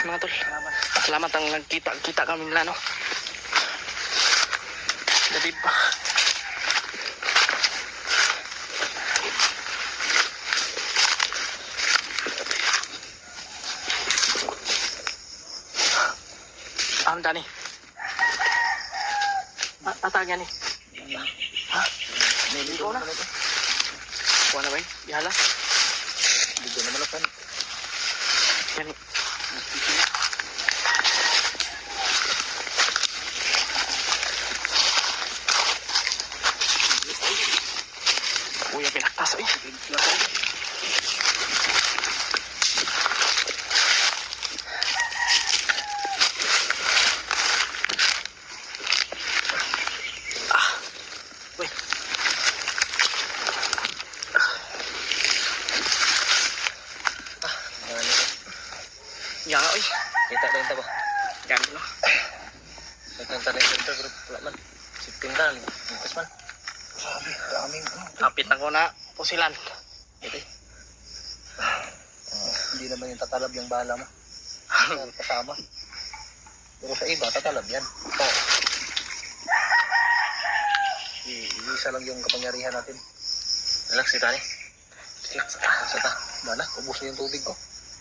mga tol. Salamat ang nagkita kami nila, no. Dabib. Dani. Atagyan ni. Ha? Hindi ko na. Kuha na ba yun? Ihala? Hindi ko na malapan. Yan. Kuya, pinaktas eh. Ya, oy. Kita din ta ba? Ganun no. Kita din center group wala man. Sipin ta lipas man. Sabi, daming Kapit na ko na pusilan. ito. Hindi naman yung tatalab yung bala mo. Kasama. Pero sa iba, tatalab yan. Oo. Iisa lang yung kapangyarihan natin. Relax kita ni. Relax. Sa ta. Mana, ubos na yung tubig ko.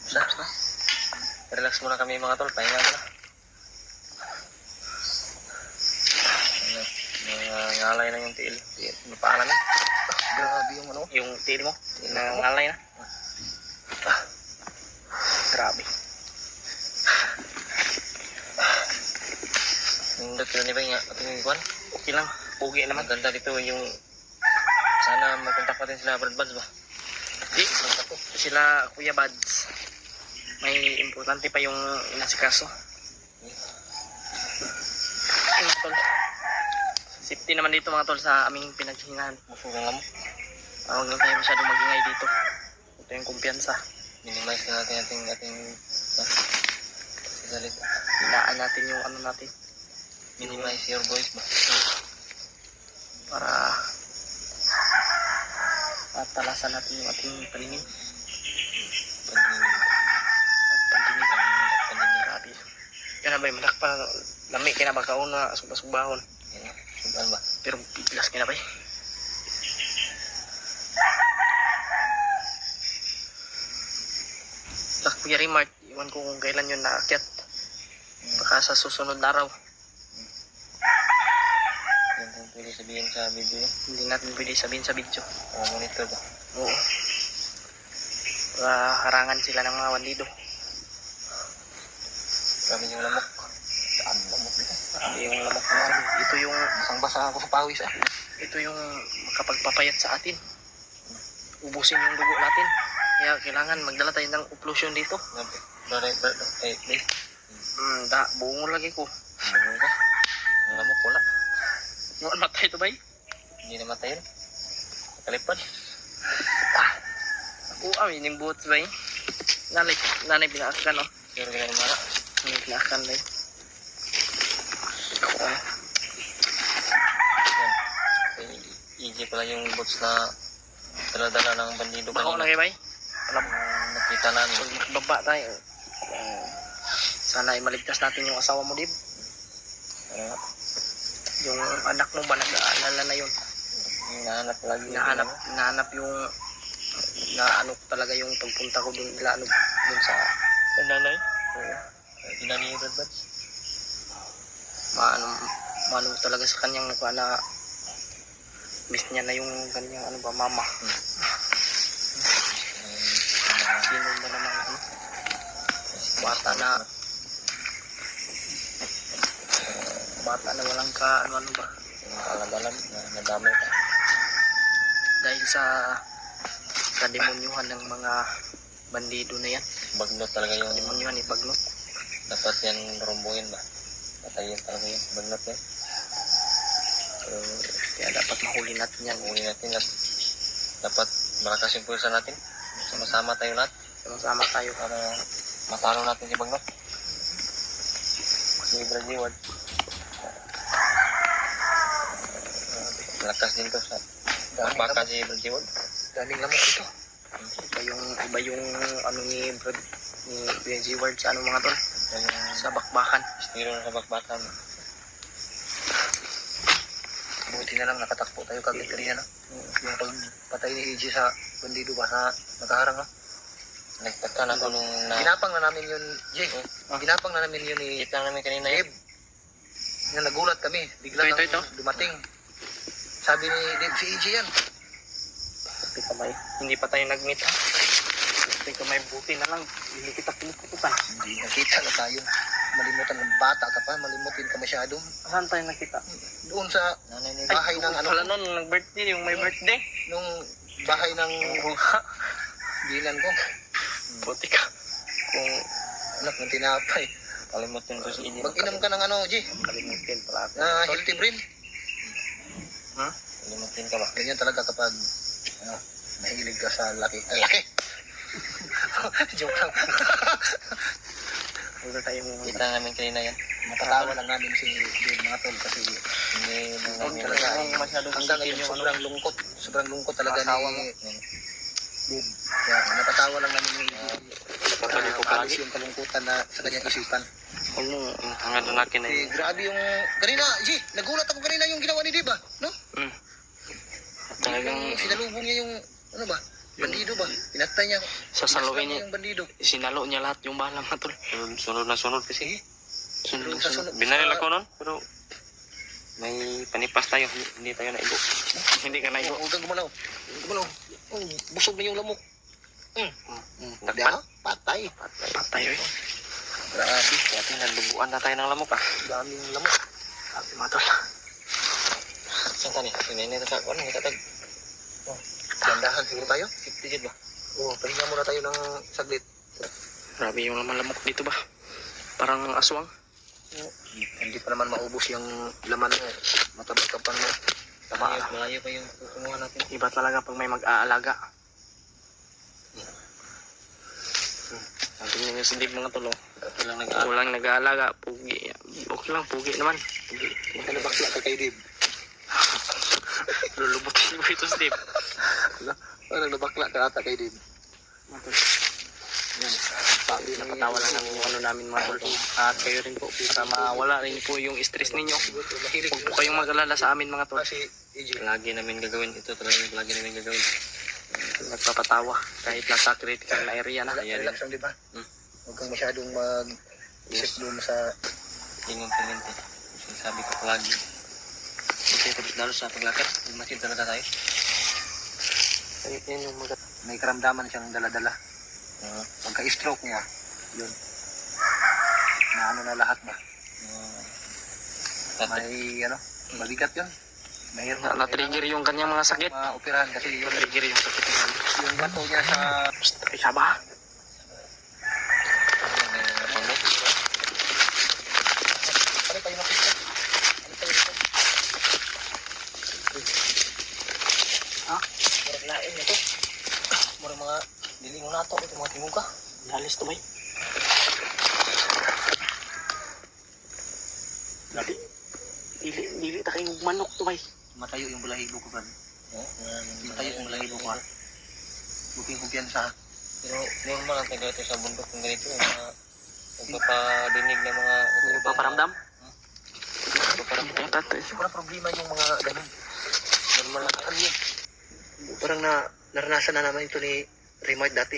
Relax na. Relax muna kami mga tol, pahinga muna. Ngalay na yung tiil. Napaanan na. Grabe yung ano. Yung tiil mo, nangalay na. Grabe. Yung dati ni Bay nga, ating ikuan. Okay lang, pugi naman. Maganda dito yung... Sana makontak natin sila Brad Buds ba? Di, sila Kuya Buds. May importante pa yung inasikaso. Mga tol. Safety naman dito mga tol sa aming pinaghihingahan. Musugang mo. Huwag lang tayo masyadong mag-ingay dito. Ito yung kumpiyansa. Minimize na natin ating salita. Hinaan natin yung ano natin. Minimize your voice ba? Para matalasan natin yung ating paningin. Grabe. Yan na ba yung madak pa lami kinabakaon na sugbahon. Sugbahon ba? Pero pilas kina ba Tak Kuya Remark, iwan ko kung kailan yun naakyat. Baka sa susunod na araw. Yan kung pwede sabihin sa video yun. Hindi natin pwede sabihin sa video. Monitor ba? Oo. Para harangan sila ng mga bandido. Grabe yung lamok. Daan lamok dito. Grabe yung lamok naman. Ito yung Basang-basa ako sa pawis ah. ito yung makapagpapayat sa atin. Ubusin yung dugo natin. Kaya kailangan magdala tayo ng occlusion dito. Buong lagi ko. Buong ka? Ang lamok wala. Noon matay ito ba eh? Hindi na matayin. Kalipad. Ako yung boots ba eh? Nanay pinaakan no? Sure ka na yung mara. Nanay pinaakan ba eh? Ako EJ pala yung bots na dala-dala ng bandido bako na kayo ba eh? Alam, nakita namin. so baba tayo. Sana ay maligtas natin yung asawa mo, Dib. Yung anak mo ba nag-aalala na yun? Hinahanap lagi. Hinahanap yung naano talaga yung pagpunta ko dun dun sa nanay? oo. Dinani yung Red Buds? Maano talaga sa kanyang na miss niya na yung kanyang mama. Sino ba naman bata na walang ano ba? Alam-alam na nadamay ka. Dahil sa kademonyuhan ng mga bandido na yan. Bagnot talaga yung... Kademonyuhan bagnot. Dapat yan rumbuhin ba? Patayin talaga yung bagnot yan. Kaya dapat mahuli natin yan. Mahuli natin at dapat malakas yung pulsa natin. Sama-sama tayo lahat. Sama-sama tayo. Para matalo natin si bagnot. Si Brad Ward. Malakas din to sa baka si Brad Ward. Daming lamok ito. Iba yung ano ni Brad ni Brad Ward sa mga tol. Yung sa bakbakan. estilo ng kabakbakan. Buti na lang nakatakbo tayo kagad kanina, no? Yung pagpatay ni EJ sa bandido ba na nakaharang, no? Nagtaka na ako nung Ginapang na namin yun, Jay. Ginapang na namin yun ni nakita namin kanina yun. Dave. Nga nagulat kami. Bigla Ito, lang ito. dumating. Sabi ni Dave, si EJ yan. Hindi kamay. Hindi pa tayo nag-meet ha. Hindi kamay, buti na lang. Hindi kita pinupututan. Hindi nakita na tayo. Malimutan ng bata ka pa. Malimutin ka masyado. Saan tayo nakita? Doon sa Nanay ni bahay ng ano, Pala nun, nag-birthday, yung may birthday. nung bahay ng binan ko. Buti ka. Kung Anak ng tinapay. Kalimutin ko si Indy. Mag-inom ka ng ano, G. kalimutin pala ako. Healthy brain. Ha? Kalimutin ka ba? Ganyan talaga kapag ano, mahilig ka sa laki. Ay, laki! Joke lang. Huwag na tayo mga Kita namin kanina yan. Matatawa lang namin si Dave mga tol kasi Hindi noon namin talaga masyadong hanggang isipin ngayon yung sobrang lungkot. Sobrang lungkot talaga Asawa mo. ni Dave. Kaya natatawa lang namin ni Napapali ko palagi. alis yung kalungkutan na sa kanyang isipan. Ano, Ang hangad na nakin na Eh, yun. grabe yung kanina, G, nagulat ako kanina yung ginawa ni Dave ah, no? talagang Yung sinalubong niya yung ano ba? Bandido ba? Pinatay niya. sasaluin niya. Yung bandido. Sinalo niya lahat yung bala mga tol. Sunod na sunod kasi. Sunod, Sa sunod. sunod- Binaril ako nun. Pero may panipas tayo. Hindi tayo naibo. Hindi ka naigo. Huwag kang gumalaw. Gumalaw. Oh, busog na yung lamok. Nagpan. Patay. Patay eh. Grabe. Dati nalubuan na tayo ng lamok ah. Daming lamok. Sabi mga tol. Saan tani? Sinay na sa ako. Ano itatag? Gandahan siguro tayo. 50 jud ba? Oo, pahinga muna tayo ng saglit. Grabe yung laman lamok dito ba? Parang aswang. Hindi pa naman maubos yung laman mo. Matabas ka pa mo. Malayo pa yung kukuha natin. Iba talaga pag may mag-aalaga. Sabi niyo si Dave mga tol. oh. Walang Kulang nag-aalaga. Pugi. Okay lang, pugi naman. Pugi. Ano bakla ka kay Dave? Lulubutin mo ito si Dave. Ano nabakla ka ata kay Dave? Mga tol. Sabi, napatawa lang ang ano namin mga tol. At kayo rin po, para mawala rin po yung stress ninyo. Mahilig Huwag po kayong mag-alala sa amin mga tol. si EJ. Lagi namin gagawin. Ito talagang lagi namin gagawin. Nagpapatawa kahit nasa critical na area na. Ayan. Relax lang, di ba? Huwag kang masyadong mag-isip doon sa... Ingon pinente. Sinasabi ko palagi. Kasi tapos lalo sa paglakad. Masin talaga tayo. Yan yung mga May karamdaman siyang dala-dala. Pagka-stroke niya, yun. Na ano na lahat ba? May ano, mabigat yun. Mayroon na-trigger yung kanyang mga sakit. ma-operahan kasi yung, Na-trigger yung sakit niya. yung bato niya sa... Ay, saba. Pare tayo nakita. Ano tayo dito? Ha? Murag lain nito. Murag mga diling na to. Ito mga timuga. Dalis to ba? Dili ta kayong manok to ba? Matayo yung balahibo ko, Brad. Matayo yung balahibo ko. Booking ko yan sa... Pero normal ang taga ito sa bundok kung ganito. Yung mga nagpapadinig ng mga... Paparamdam? Nagpaparamdam. Wala problema yung mga ganun. Normal lang. Ano yun? Parang naranasan na naman ito ni Remart dati.